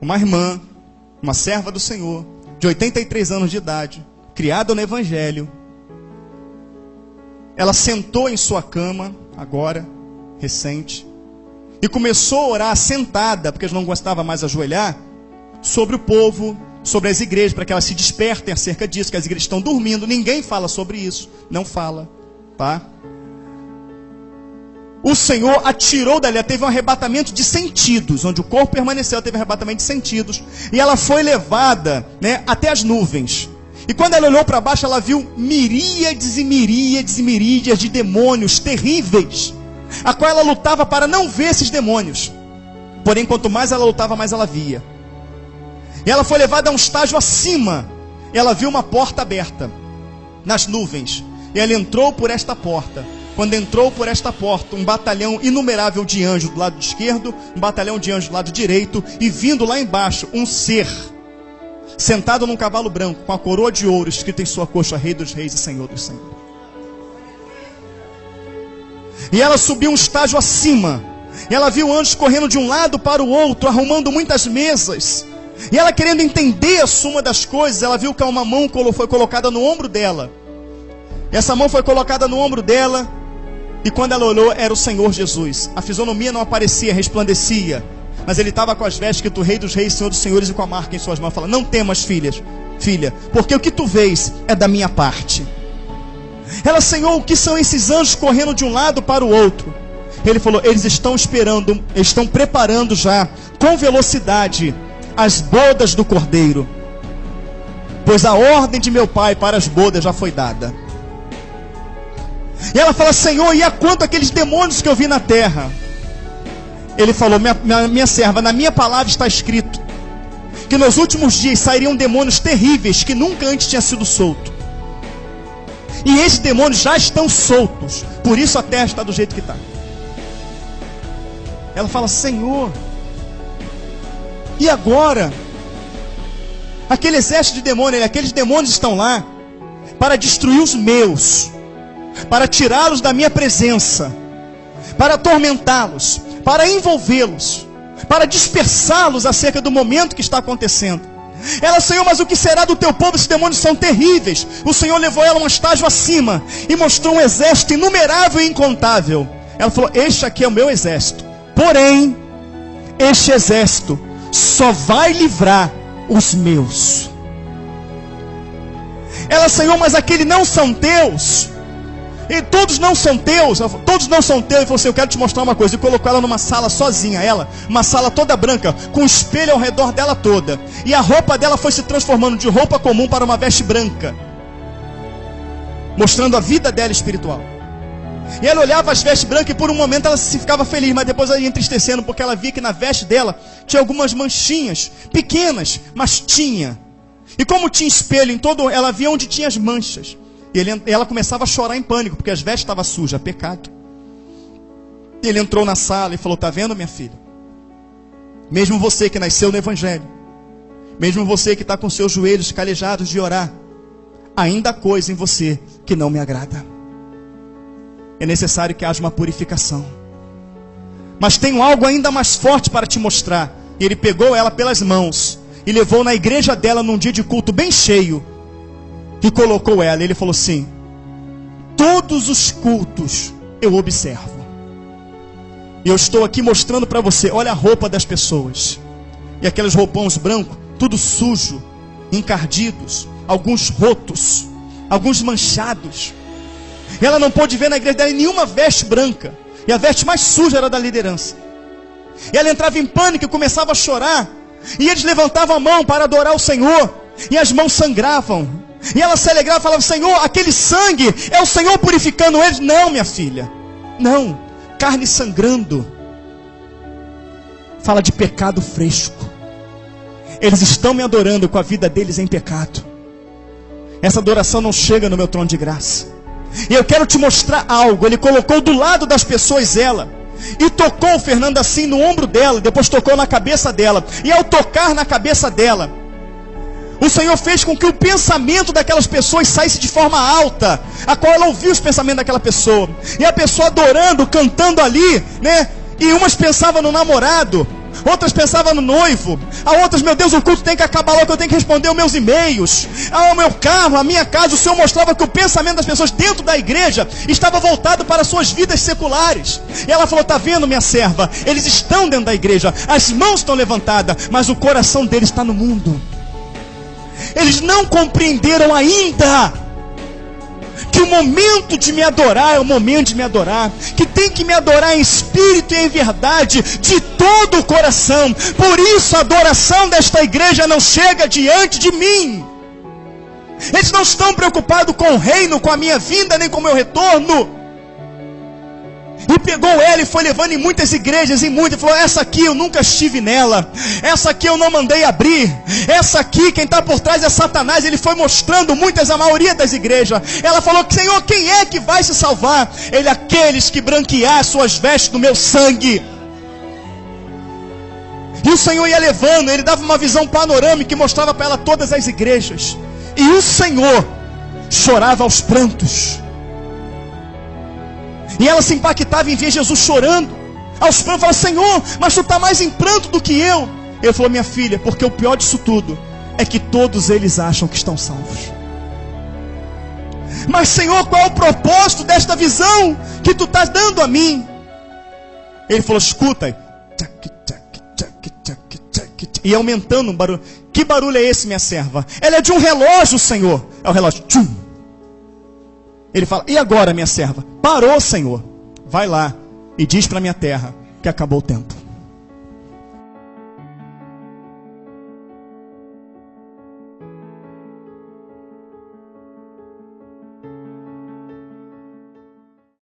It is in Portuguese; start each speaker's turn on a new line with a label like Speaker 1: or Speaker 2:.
Speaker 1: uma irmã, uma serva do Senhor, de 83 anos de idade, criada no Evangelho. Ela sentou em sua cama, agora, recente, e começou a orar sentada, porque não gostava mais de ajoelhar, sobre o povo, sobre as igrejas, para que elas se despertem acerca disso, que as igrejas estão dormindo. Ninguém fala sobre isso, não fala, tá? O Senhor a tirou dali, ela teve um arrebatamento de sentidos, onde o corpo permaneceu, ela teve um arrebatamento de sentidos, e ela foi levada, né, até as nuvens. E quando ela olhou para baixo, ela viu miríades e miríades e miríades de demônios terríveis, a qual ela lutava para não ver esses demônios. Porém, quanto mais ela lutava, mais ela via. E ela foi levada a um estágio acima. Ela viu uma porta aberta nas nuvens, e ela entrou por esta porta. Quando entrou por esta porta, um batalhão inumerável de anjos do lado esquerdo, um batalhão de anjos do lado direito, e vindo lá embaixo, um ser, sentado num cavalo branco, com a coroa de ouro, escrito em sua coxa, Rei dos Reis e Senhor dos Senhores. E ela subiu um estágio acima, e ela viu anjos correndo de um lado para o outro, arrumando muitas mesas, e ela querendo entender a suma das coisas, ela viu que uma mão foi colocada no ombro dela. Essa mão foi colocada no ombro dela, e quando ela olhou, era o Senhor Jesus. A fisionomia não aparecia, resplandecia, mas ele estava com as vestes escrito Rei dos Reis, Senhor dos Senhores, e com a marca em suas mãos, falando: não temas, filha, porque o que tu vês é da minha parte. Ela: Senhor, o que são esses anjos correndo de um lado para o outro? Ele falou: eles estão esperando, estão preparando já, com velocidade, as bodas do Cordeiro, pois a ordem de meu Pai para as bodas já foi dada. E ela fala: Senhor, e a quanto aqueles demônios que eu vi na terra? Ele falou: minha serva, na minha palavra está escrito que nos últimos dias sairiam demônios terríveis que nunca antes tinha sido solto. E esses demônios já estão soltos, por isso a terra está do jeito que está. Ela fala: Senhor, e agora? Aquele exército de demônios, aqueles demônios estão lá para destruir os meus, para tirá-los da minha presença, para atormentá-los, para envolvê-los, para dispersá-los acerca do momento que está acontecendo. Ela: Senhor, mas o que será do teu povo? Esses demônios são terríveis. O Senhor levou ela a um estágio acima e mostrou um exército inumerável e incontável. Ela falou: este aqui é o meu exército, porém este exército só vai livrar os meus. Ela: Senhor, mas aqueles não são teus. E todos não são teus. Todos não são teus. Ele falou assim: eu quero te mostrar uma coisa. E colocou ela numa sala sozinha, uma sala toda branca, com um espelho ao redor dela toda. E a roupa dela foi se transformando de roupa comum para uma veste branca, mostrando a vida dela espiritual. E ela olhava as vestes brancas e por um momento ela se ficava feliz, mas depois ela ia entristecendo, porque ela via que na veste dela tinha algumas manchinhas, pequenas, mas tinha. E como tinha espelho em todo, ela via onde tinha as manchas. E ela começava a chorar em pânico, porque as vestes estavam sujas, pecado. E ele entrou na sala e falou: está vendo, minha filha? Mesmo você que nasceu no Evangelho, mesmo você que está com seus joelhos calejados de orar, ainda há coisa em você que não me agrada. É necessário que haja uma purificação. Mas tenho algo ainda mais forte para te mostrar. E ele pegou ela pelas mãos e levou na igreja dela num dia de culto bem cheio, e colocou ela. Ele falou assim: todos os cultos eu observo, e eu estou aqui mostrando para você. Olha a roupa das pessoas, e aqueles roupões brancos, tudo sujo, encardidos, alguns rotos, alguns manchados. Ela não pôde ver na igreja dela nenhuma veste branca, e a veste mais suja era da liderança. E ela entrava em pânico e começava a chorar, e eles levantavam a mão para adorar o Senhor, e as mãos sangravam. E ela se alegrava e falava: Senhor, aquele sangue é o Senhor purificando eles. Não, minha filha, não. Carne sangrando fala de pecado fresco. Eles estão me adorando com a vida deles em pecado. Essa adoração não chega no meu trono de graça. E eu quero te mostrar algo. Ele colocou do lado das pessoas ela, e tocou, Fernando, assim no ombro dela. Depois tocou na cabeça dela. E ao tocar na cabeça dela, o Senhor fez com que o pensamento daquelas pessoas saísse de forma alta, a qual ela ouviu os pensamentos daquela pessoa. E a pessoa adorando, cantando ali, né? E umas pensavam no namorado, Outras pensavam no noivo. A outras, meu Deus, o culto tem que acabar logo, eu tenho que responder os meus e-mails. O meu carro, a minha casa. O Senhor mostrava que o pensamento das pessoas dentro da igreja estava voltado para as suas vidas seculares. E ela falou, está vendo, minha serva? Eles estão dentro da igreja, as mãos estão levantadas, mas o coração deles está no mundo. Eles não compreenderam ainda que o momento de me adorar é o momento de me adorar, que tem que me adorar em espírito e em verdade, de todo o coração. Por isso a adoração desta igreja não chega diante de mim. Eles não estão preocupados com o reino, com a minha vinda, nem com o meu retorno. E pegou ela e foi levando em muitas igrejas, e falou, essa aqui eu nunca estive nela, essa aqui eu não mandei abrir, essa aqui quem está por trás é Satanás. Ele foi mostrando a maioria das igrejas. Ela falou, Senhor, quem é que vai se salvar? Ele, aqueles que branquear suas vestes do meu sangue. E o Senhor ia levando, ele dava uma visão panorâmica que mostrava para ela todas as igrejas. E o Senhor chorava aos prantos. E ela se impactava em ver Jesus chorando aos prantos. Falava, Senhor, mas tu está mais em pranto do que eu. Ele falou, minha filha, porque o pior disso tudo é que todos eles acham que estão salvos. Mas Senhor, qual é o propósito desta visão que tu estás dando a mim? Ele falou, escuta. E aumentando um barulho. Que barulho é esse, minha serva? Ela é de um relógio, Senhor. É o relógio. Tchum. Ele fala, e agora, minha serva? Parou, Senhor. Vai lá e diz para minha terra que acabou o tempo.